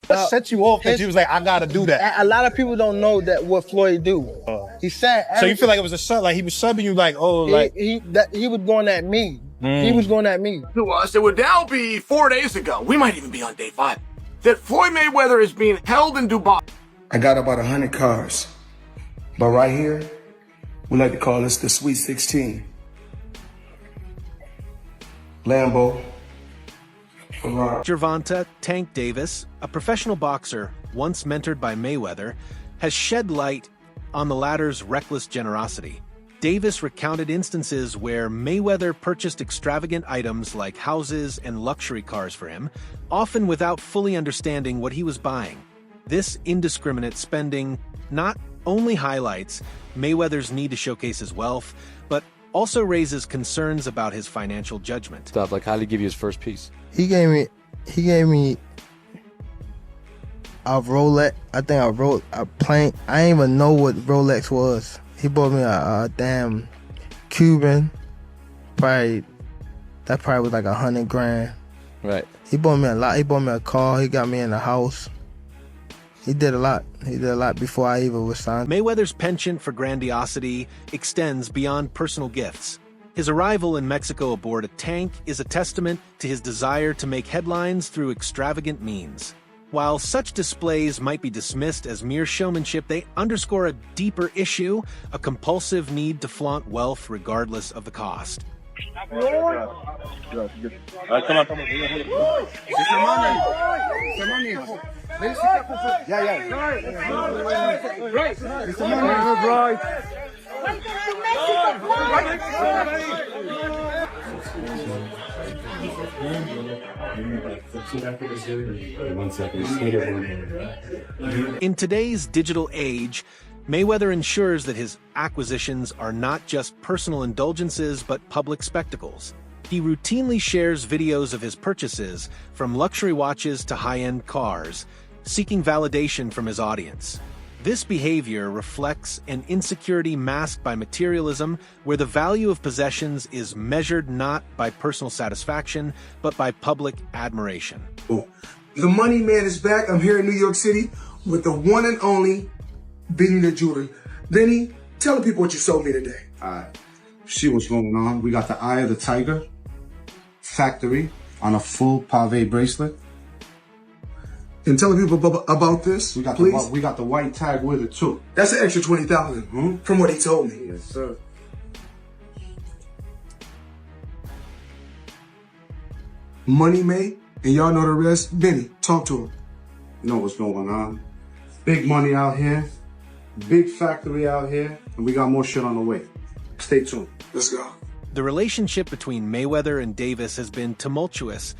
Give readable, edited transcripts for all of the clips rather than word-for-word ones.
What set you off that you was like, I gotta do that? A lot of people don't know that what Floyd do. He said. So you feel like it was a sub, like he was subbing you, like, oh, like he was going at me. He was going at me. To us, it would now be 4 days ago. We might even be on day 5. That Floyd Mayweather is being held in Dubai. I got about 100 cars, but right here, we like to call this the Sweet 16. Lambo. Gervonta "Tank" Davis, a professional boxer once mentored by Mayweather, has shed light on the latter's reckless generosity. Davis recounted instances where Mayweather purchased extravagant items like houses and luxury cars for him, often without fully understanding what he was buying. This indiscriminate spending not only highlights Mayweather's need to showcase his wealth, but also raises concerns about his financial judgment. Stuff like, how did he give you his first piece? He gave me a Rolex. I think a plane. I didn't even know what Rolex was. He bought me a damn Cuban. That probably was like 100 grand. Right. He bought me a lot. He bought me a car. He got me in the house. He did a lot. He did a lot before I even was signed. Mayweather's penchant for grandiosity extends beyond personal gifts. His arrival in Mexico aboard a tank is a testament to his desire to make headlines through extravagant means. While such displays might be dismissed as mere showmanship, they underscore a deeper issue, a compulsive need to flaunt wealth regardless of the cost. In today's digital age, Mayweather ensures that his acquisitions are not just personal indulgences but public spectacles. He routinely shares videos of his purchases, from luxury watches to high-end cars, seeking validation from his audience. This behavior reflects an insecurity masked by materialism, where the value of possessions is measured not by personal satisfaction, but by public admiration. The money man is back. I'm here in New York City with the one and only Benny the Jeweler. Benny, tell the people what you sold me today. See what's going on. We got the Eye of the Tiger factory on a full pave bracelet. And tell the people about this, We got please. we got the white tag with it too. That's an extra 20,000 from what he told me. Yes, sir. Money made, and y'all know the rest. Benny, talk to him. You know what's going on. Big money out here. Big factory out here. And we got more shit on the way. Stay tuned. Let's go. The relationship between Mayweather and Davis has been tumultuous,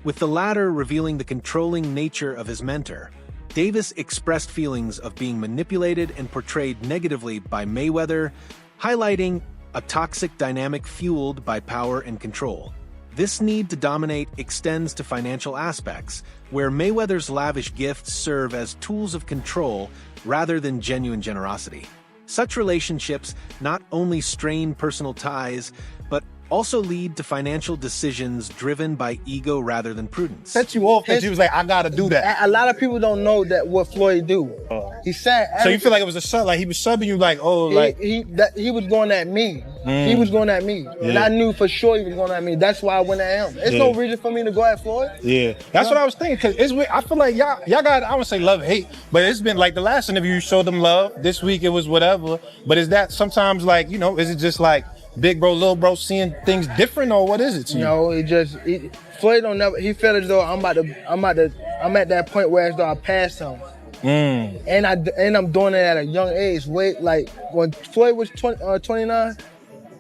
with the latter revealing the controlling nature of his mentor. Davis expressed feelings of being manipulated and portrayed negatively by Mayweather, highlighting a toxic dynamic fueled by power and control. This need to dominate extends to financial aspects, where Mayweather's lavish gifts serve as tools of control rather than genuine generosity. Such relationships not only strain personal ties, but also lead to financial decisions driven by ego rather than prudence. set you off that you was like, I gotta do that? A lot of people don't know that what Floyd do. He said. So you feel like it was a sub, like he was subbing you, like, oh, like he was going at me. He was going at me, and I knew for sure he was going at me. That's why I went at him. There's no reason for me to go at Floyd. Yeah, that's what I was thinking. Cause it's weird. I feel like y'all got, I wouldn't say love hate, but it's been like the last interview you showed them love. This week it was whatever. But is that sometimes like, you know, is it just like big bro, little bro seeing things different, or what is it to you? No, Floyd don't never. He felt as though I'm at that point where as though I passed him. And I'm doing it at a young age. Wait, like when Floyd was 29.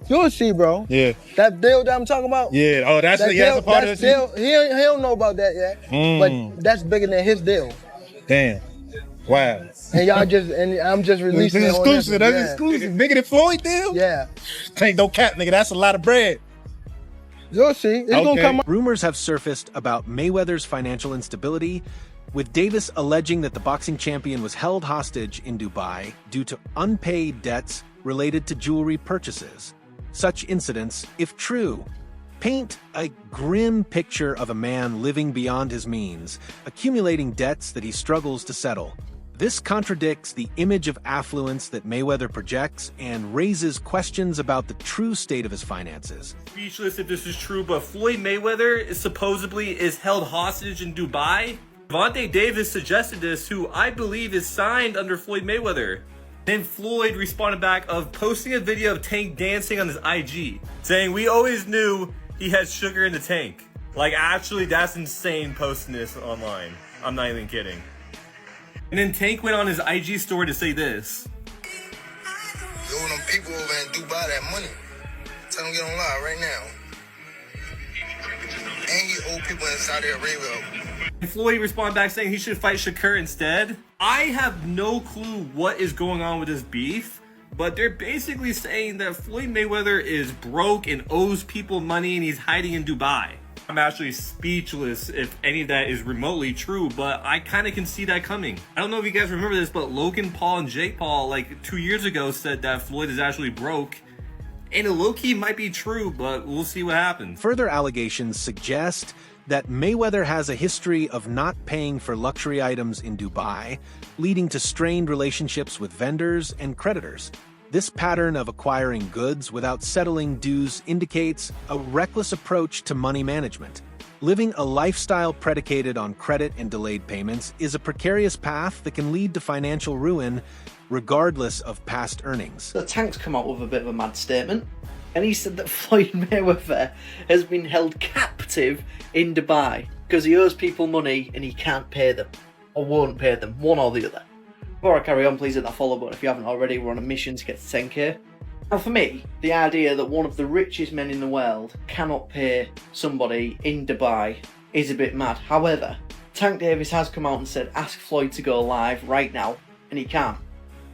You'll see, bro. Yeah. That deal that I'm talking about. Yeah. Oh, that's a part of the deal. He don't know about that yet. But that's bigger than his deal. Damn. Wow. And I'm just releasing it. Exclusive. That's exclusive. Bigger than Floyd deal? Yeah. Ain't no cap, nigga. That's a lot of bread. You'll see. It's gonna come up. Rumors have surfaced about Mayweather's financial instability, with Davis alleging that the boxing champion was held hostage in Dubai due to unpaid debts related to jewelry purchases. Such incidents, if true, paint a grim picture of a man living beyond his means, accumulating debts that he struggles to settle. This contradicts the image of affluence that Mayweather projects and raises questions about the true state of his finances. Speechless if this is true, but Floyd Mayweather is supposedly held hostage in Dubai. Gervonta Davis suggested this, who I believe is signed under Floyd Mayweather. Then Floyd responded back of posting a video of Tank dancing on his IG, saying, "We always knew he had sugar in the tank." Like, actually, that's insane posting this online. I'm not even kidding. And then Tank went on his IG story to say this. You owe them people over in Dubai that money. Tell them to get on live right now. And you owe people in Saudi Arabia. And Floyd responded back saying he should fight Shakur instead. I have no clue what is going on with this beef, but they're basically saying that Floyd Mayweather is broke and owes people money and he's hiding in Dubai. I'm actually speechless if any of that is remotely true, but I kind of can see that coming. I don't know if you guys remember this, but Logan Paul and Jake Paul, like 2 years ago, said that Floyd is actually broke. And it low-key might be true, but we'll see what happens. Further allegations suggest that Mayweather has a history of not paying for luxury items in Dubai, leading to strained relationships with vendors and creditors. This pattern of acquiring goods without settling dues indicates a reckless approach to money management. Living a lifestyle predicated on credit and delayed payments is a precarious path that can lead to financial ruin, regardless of past earnings. So Tank's come out with a bit of a mad statement, and he said that Floyd Mayweather has been held captive in Dubai because he owes people money and he can't pay them, or won't pay them, one or the other. Before I carry on, please hit that follow button if you haven't already. We're on a mission to get to 10k. Now for me, the idea that one of the richest men in the world cannot pay somebody in Dubai is a bit mad. However, Tank Davis has come out and said ask Floyd to go live right now, and he can't.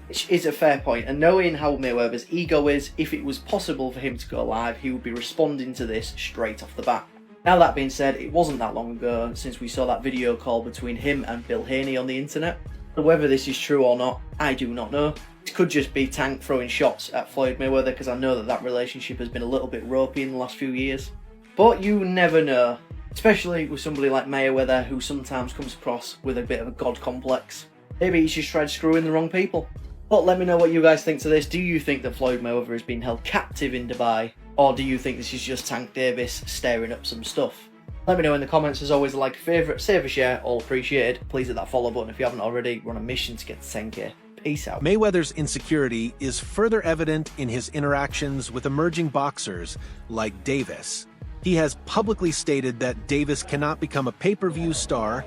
Which is a fair point, and knowing how Mayweather's ego is, if it was possible for him to go live, he would be responding to this straight off the bat. Now that being said, it wasn't that long ago since we saw that video call between him and Bill Haney on the internet. So whether this is true or not, I do not know. It could just be Tank throwing shots at Floyd Mayweather, because I know that that relationship has been a little bit ropey in the last few years. But you never know, especially with somebody like Mayweather, who sometimes comes across with a bit of a god complex. Maybe he's just tried screwing the wrong people. But let me know what you guys think to this. Do you think that Floyd Mayweather is being held captive in Dubai? Or do you think this is just Tank Davis stirring up some stuff? Let me know in the comments. As always, a like, a favourite, save a share, all appreciated. Please hit that follow button if you haven't already. We're on a mission to get to 10k. Peace out. Mayweather's insecurity is further evident in his interactions with emerging boxers like Davis. He has publicly stated that Davis cannot become a pay-per-view star,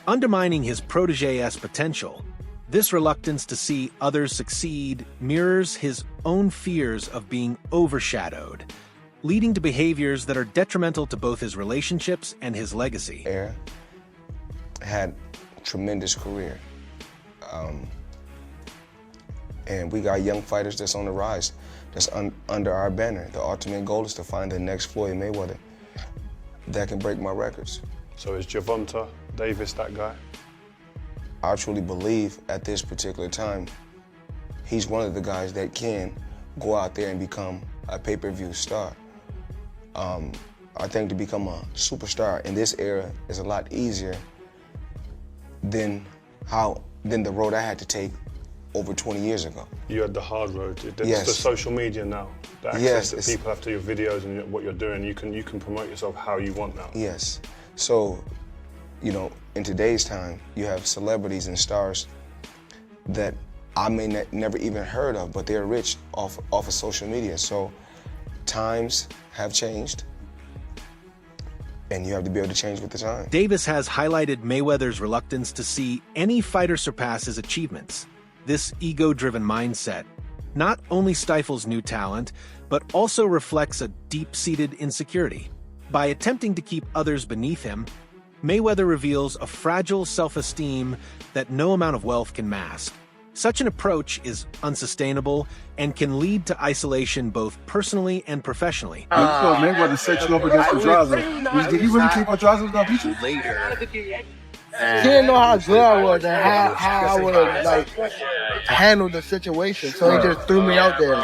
undermining his protégé's potential. This reluctance to see others succeed mirrors his own fears of being overshadowed, leading to behaviors that are detrimental to both his relationships and his legacy. Air had a tremendous career. And we got young fighters that's on the rise, that's under our banner. The ultimate goal is to find the next Floyd Mayweather that can break my records. So is Gervonta Davis that guy? I truly believe at this particular time, he's one of the guys that can go out there and become a pay-per-view star. I think to become a superstar in this era is a lot easier than the road I had to take over 20 years ago. You had the hard road. It's Yes. the social media now. The access Yes, that it's- people have to your videos and what you're doing. You can promote yourself how you want now. Yes. So, you know, in today's time, you have celebrities and stars that I may never even heard of, but they're rich off of social media. So times have changed, and you have to be able to change with the time. Davis has highlighted Mayweather's reluctance to see any fighter surpass his achievements. This ego-driven mindset not only stifles new talent, but also reflects a deep-seated insecurity. By attempting to keep others beneath him, Mayweather reveals a fragile self-esteem that no amount of wealth can mask. Such an approach is unsustainable and can lead to isolation both personally and professionally. Mayweather set you up against Pedraza. Did he really think Pedraza was going to beat you? Later, He didn't know how good I was and how I would like handle the situation. So he just threw me out there.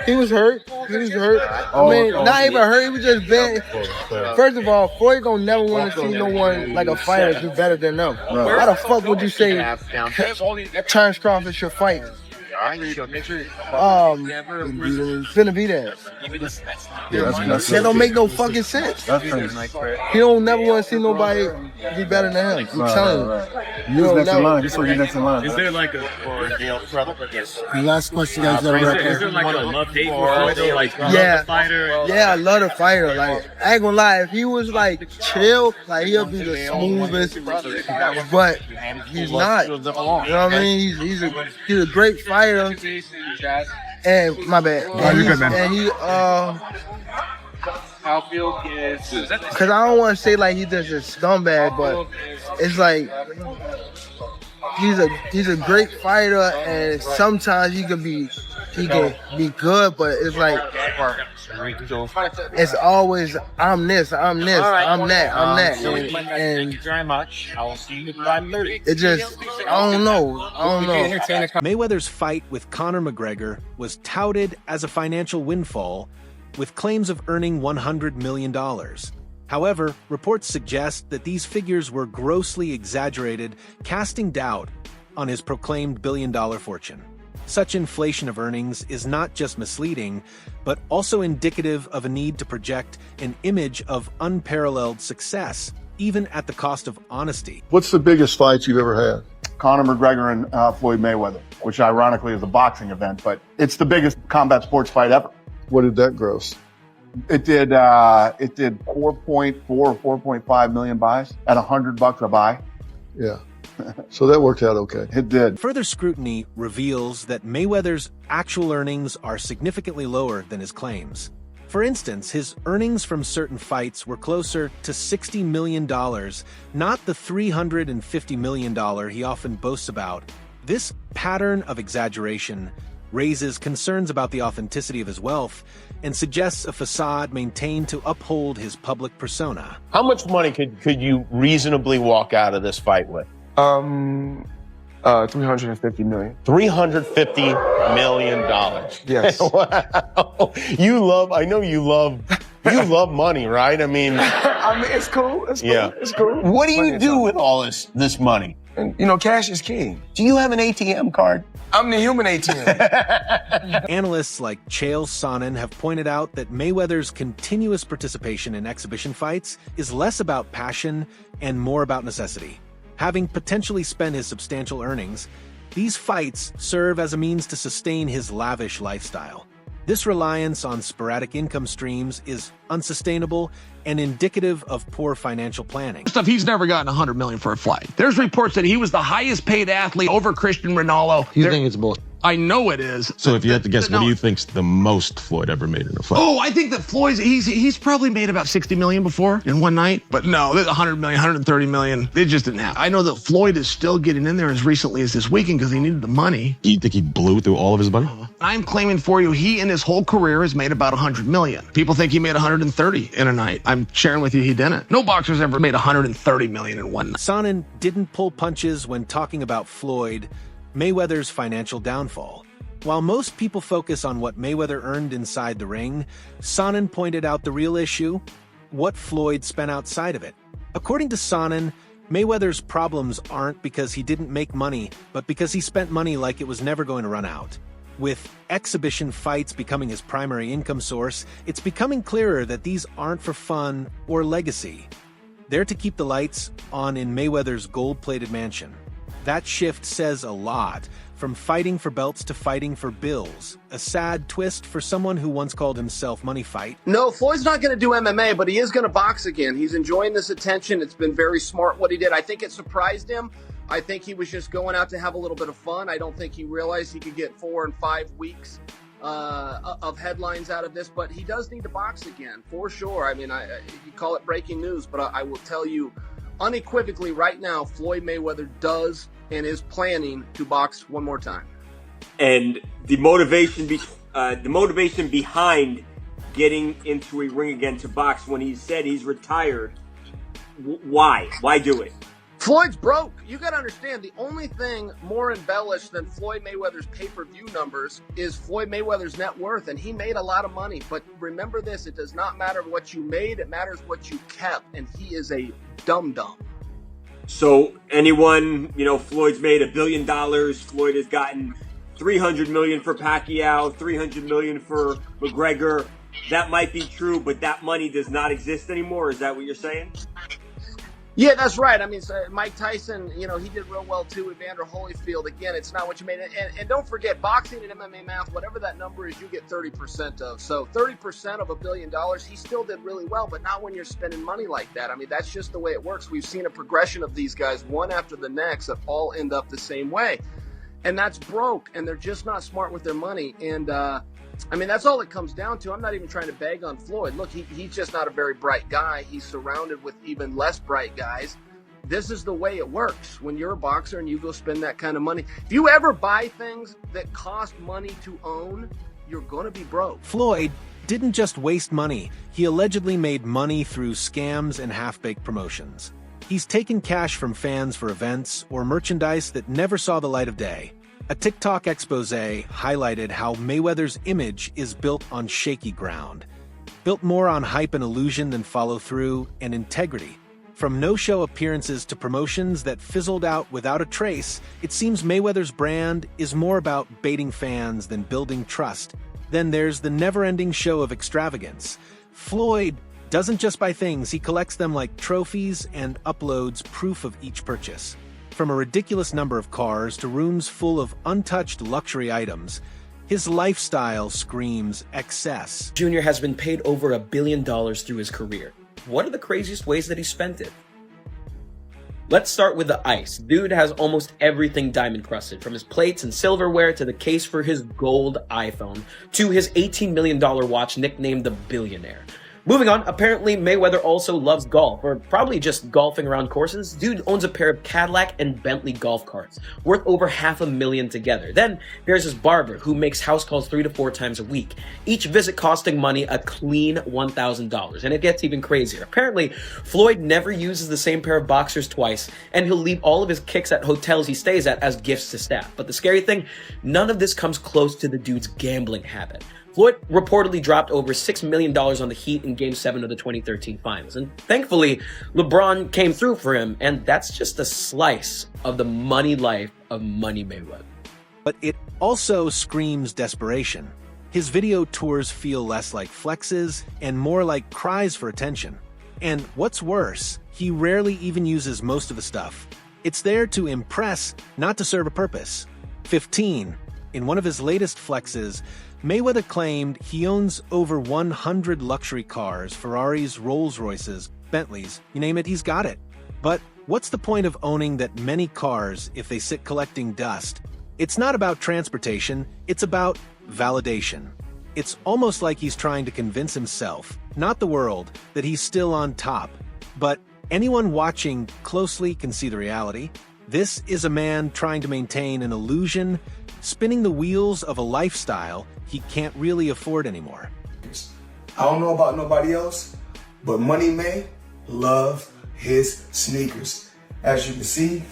He was hurt. I mean, not even hurt. He was just bad. First of all, Floyd don't never want to see no one like a fighter do better than them. How the fuck would you say Terrence Crawford should fight? Finna be there. That don't make no fucking sense. He don't never want to see nobody be better than him. I'm telling you. Who's next in line? Just so you're next in line. Is there like a Last question, guys. is there like a love hate for Floyd? Like love the fighter? Yeah, I love the fighter. Like I ain't gonna lie, if he was like chill, like he'll be the smoothest. But he's not. You know what I mean? He's a great fighter. And my bad. And he because I don't want to say like he's just a scumbag, but it's like he's a great fighter, and sometimes he can be good, but it's like it's always I'm this, I'm that, I'm that, and Thank you very much. I will see you at 5:30. it just I don't know. Mayweather's fight with Conor McGregor was touted as a financial windfall, with claims of earning $100 million. However, reports suggest that these figures were grossly exaggerated, casting doubt on his proclaimed billion-dollar fortune. Such inflation of earnings is not just misleading, but also indicative of a need to project an image of unparalleled success, even at the cost of honesty. What's the biggest fight you've ever had? Conor McGregor and Floyd Mayweather, which ironically is a boxing event, but it's the biggest combat sports fight ever. What did that gross? It did 4.4 or 4.5 million buys at $100 a buy. Yeah. So that worked out okay. It did. Further scrutiny reveals that Mayweather's actual earnings are significantly lower than his claims. For instance, his earnings from certain fights were closer to $60 million, not the $350 million he often boasts about. This pattern of exaggeration raises concerns about the authenticity of his wealth and suggests a facade maintained to uphold his public persona. How much money could you reasonably walk out of this fight with? 350 million. $350 million. Yes. Wow. I know you love money, right? I mean, it's cool. It's cool. Yeah. It's cool. What do you do with all this money? And, cash is king. Do you have an ATM card? I'm the human ATM. Analysts like Chael Sonnen have pointed out that Mayweather's continuous participation in exhibition fights is less about passion and more about necessity. Having potentially spent his substantial earnings, these fights serve as a means to sustain his lavish lifestyle. This reliance on sporadic income streams is unsustainable and indicative of poor financial planning. He's never gotten $100 million for a fight. There's reports that he was the highest paid athlete over Christian Ronaldo. You think it's bull? I know it is. So if you had to guess, what do you think's the most Floyd ever made in a fight? Oh, I think that he's probably made about 60 million before in one night. But no, there's 100 million, 130 million. It just didn't happen. I know that Floyd is still getting in there as recently as this weekend because he needed the money. You think he blew through all of his money? I'm claiming for you, he in his whole career has made about 100 million. People think he made 130 in a night. I'm sharing with you he didn't. No boxer's ever made 130 million in one night. Sonnen didn't pull punches when talking about Floyd Mayweather's financial downfall. While most people focus on what Mayweather earned inside the ring, Sonnen pointed out the real issue: what Floyd spent outside of it. According to Sonnen, Mayweather's problems aren't because he didn't make money, but because he spent money like it was never going to run out. With exhibition fights becoming his primary income source, it's becoming clearer that these aren't for fun or legacy. They're to keep the lights on in Mayweather's gold-plated mansion. That shift says a lot, from fighting for belts to fighting for bills. A sad twist for someone who once called himself Money Fight. No, Floyd's not going to do MMA, but he is going to box again. He's enjoying this attention. It's been very smart what he did. I think it surprised him. I think he was just going out to have a little bit of fun. I don't think he realized he could get 4 and 5 weeks of headlines out of this, but he does need to box again, for sure. I mean, you call it breaking news, but I will tell you unequivocally right now, Floyd Mayweather does and is planning to box one more time. And the motivation behind getting into a ring again to box, when he said he's retired, Why? Why do it? Floyd's broke. You got to understand, the only thing more embellished than Floyd Mayweather's pay-per-view numbers is Floyd Mayweather's net worth, and he made a lot of money. But remember this, it does not matter what you made, it matters what you kept, and he is a dum-dum. So anyone, Floyd's made $1 billion. Floyd has gotten $300 million for Pacquiao, $300 million for McGregor. That might be true, but that money does not exist anymore. Is that what you're saying? Yeah, that's right. I mean, so Mike Tyson, he did real well too with Evander Holyfield. Again, it's not what you made. And don't forget, boxing and MMA math, whatever that number is, you get 30% of. So 30% of $1 billion, he still did really well, but not when you're spending money like that. I mean, that's just the way it works. We've seen a progression of these guys, one after the next, that all end up the same way. And that's broke, and they're just not smart with their money. And, I mean, that's all it comes down to. I'm not even trying to bag on Floyd. Look, he's just not a very bright guy. He's surrounded with even less bright guys. This is the way it works when you're a boxer and you go spend that kind of money. If you ever buy things that cost money to own, you're going to be broke. Floyd didn't just waste money. He allegedly made money through scams and half-baked promotions. He's taken cash from fans for events or merchandise that never saw the light of day. A TikTok expose highlighted how Mayweather's image is built on shaky ground, built more on hype and illusion than follow-through and integrity. From no-show appearances to promotions that fizzled out without a trace, it seems Mayweather's brand is more about baiting fans than building trust. Then there's the never-ending show of extravagance. Floyd doesn't just buy things, he collects them like trophies and uploads proof of each purchase. From a ridiculous number of cars to rooms full of untouched luxury items, his lifestyle screams excess. Jr. has been paid over $1 billion through his career. What are the craziest ways that he spent it? Let's start with the ice. Dude has almost everything diamond crusted, from his plates and silverware to the case for his gold iPhone to his $18 million watch nicknamed the Billionaire. Moving on, apparently Mayweather also loves golf, or probably just golfing around courses. Dude owns a pair of Cadillac and Bentley golf carts, worth over $500,000 together. Then there's his barber, who makes house calls 3 to 4 times a week, each visit costing money a clean $1,000. And it gets even crazier. Apparently, Floyd never uses the same pair of boxers twice, and he'll leave all of his kicks at hotels he stays at as gifts to staff. But the scary thing, none of this comes close to the dude's gambling habit. Floyd reportedly dropped over $6 million on the Heat in Game 7 of the 2013 Finals. And thankfully, LeBron came through for him, and that's just a slice of the money life of Money Mayweather. But it also screams desperation. His video tours feel less like flexes and more like cries for attention. And what's worse, he rarely even uses most of the stuff. It's there to impress, not to serve a purpose. 15. In one of his latest flexes, Mayweather claimed he owns over 100 luxury cars, Ferraris, Rolls-Royces, Bentleys, you name it, he's got it. But what's the point of owning that many cars if they sit collecting dust? It's not about transportation, it's about validation. It's almost like he's trying to convince himself, not the world, that he's still on top. But anyone watching closely can see the reality. This is a man trying to maintain an illusion, spinning the wheels of a lifestyle he can't really afford anymore. I don't know about nobody else, but Money May loves his sneakers. As you can see,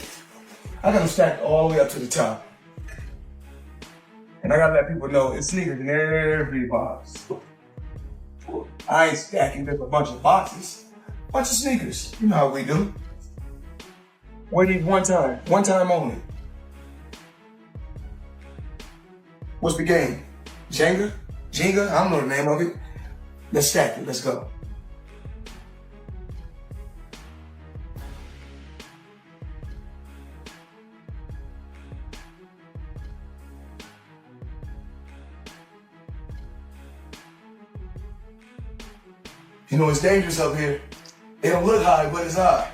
I got them stacked all the way up to the top. And I gotta let people know it's sneakers in every box. I ain't stacking just a bunch of boxes, bunch of sneakers. You know how we do. We need one time only. What's the game? Jenga? Jenga? I don't know the name of it. Let's stack it, let's go. You know, it's dangerous up here. It don't look high, but it's high.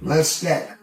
Let's stack.